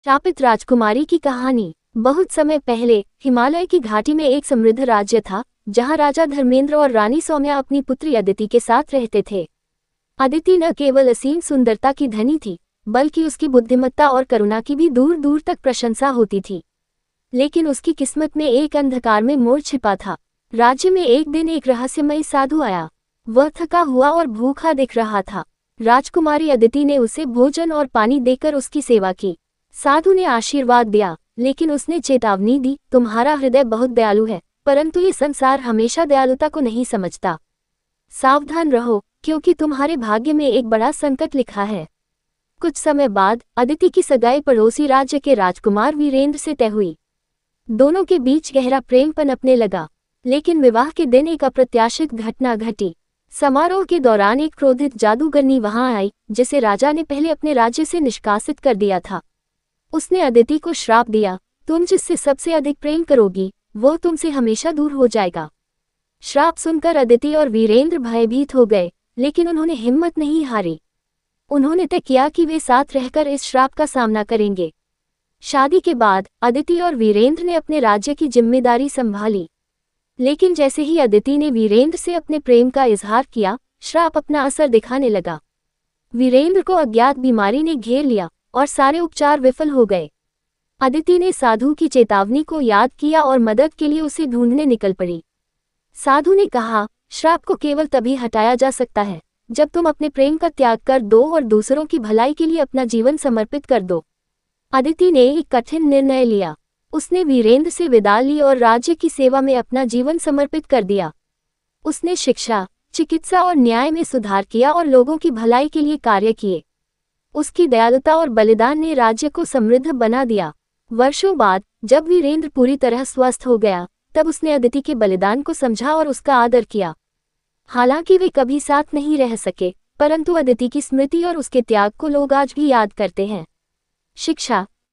शापित राजकुमारी की कहानी। बहुत समय पहले हिमालय की घाटी में एक समृद्ध राज्य था, जहां राजा धर्मेंद्र और रानी सौम्या अपनी पुत्री अदिति के साथ रहते थे। अदिति न केवल असीम सुंदरता की धनी थी, बल्कि उसकी बुद्धिमत्ता और करुणा की भी दूर दूर तक प्रशंसा होती थी। लेकिन उसकी किस्मत में एक अंधकार में मोड़ छिपा था। राज्य में एक दिन एक रहस्यमयी साधु आया। वह थका हुआ और भूखा दिख रहा था। राजकुमारी अदिति ने उसे भोजन और पानी देकर उसकी सेवा की। साधु ने आशीर्वाद दिया, लेकिन उसने चेतावनी दी, तुम्हारा हृदय बहुत दयालु है, परंतु ये संसार हमेशा दयालुता को नहीं समझता। सावधान रहो, क्योंकि तुम्हारे भाग्य में एक बड़ा संकट लिखा है। कुछ समय बाद अदिति की सगाई पड़ोसी राज्य के राजकुमार वीरेंद्र से तय हुई। दोनों के बीच गहरा प्रेम पनपने लगा। लेकिन विवाह के दिन एक अप्रत्याशित घटना घटी। समारोह के दौरान एक क्रोधित जादूगरनी वहां आई, जिसे राजा ने पहले अपने राज्य से निष्कासित कर दिया था। उसने अदिति को श्राप दिया, तुम जिससे सबसे अधिक प्रेम करोगी, वो तुमसे हमेशा दूर हो जाएगा। श्राप सुनकर अदिति और वीरेंद्र भयभीत हो गए, लेकिन उन्होंने हिम्मत नहीं हारी। उन्होंने तय किया कि वे साथ रहकर इस श्राप का सामना करेंगे। शादी के बाद अदिति और वीरेंद्र ने अपने राज्य की जिम्मेदारी संभाली। लेकिन जैसे ही अदिति ने वीरेंद्र से अपने प्रेम का इजहार किया, श्राप अपना असर दिखाने लगा। वीरेंद्र को अज्ञात बीमारी ने घेर लिया और सारे उपचार विफल हो गए। अदिति ने साधु की चेतावनी को याद किया और मदद के लिए उसे ढूंढने निकल पड़ी। साधु ने कहा, श्राप को केवल तभी हटाया जा सकता है जब तुम अपने प्रेम का त्याग कर दो और दूसरों की भलाई के लिए अपना जीवन समर्पित कर दो। अदिति ने एक कठिन निर्णय लिया। उसने वीरेंद्र से विदा ली और राज्य की सेवा में अपना जीवन समर्पित कर दिया। उसने शिक्षा, चिकित्सा और न्याय में सुधार किया और लोगों की भलाई के लिए कार्य किए। उसकी दयालुता और बलिदान ने राज्य को समृद्ध बना दिया। वर्षों बाद जब वीरेंद्र पूरी तरह स्वस्थ हो गया, तब उसने अदिति के बलिदान को समझा और उसका आदर किया। हालांकि वे कभी साथ नहीं रह सके, परंतु अदिति की स्मृति और उसके त्याग को लोग आज भी याद करते हैं। शिक्षा,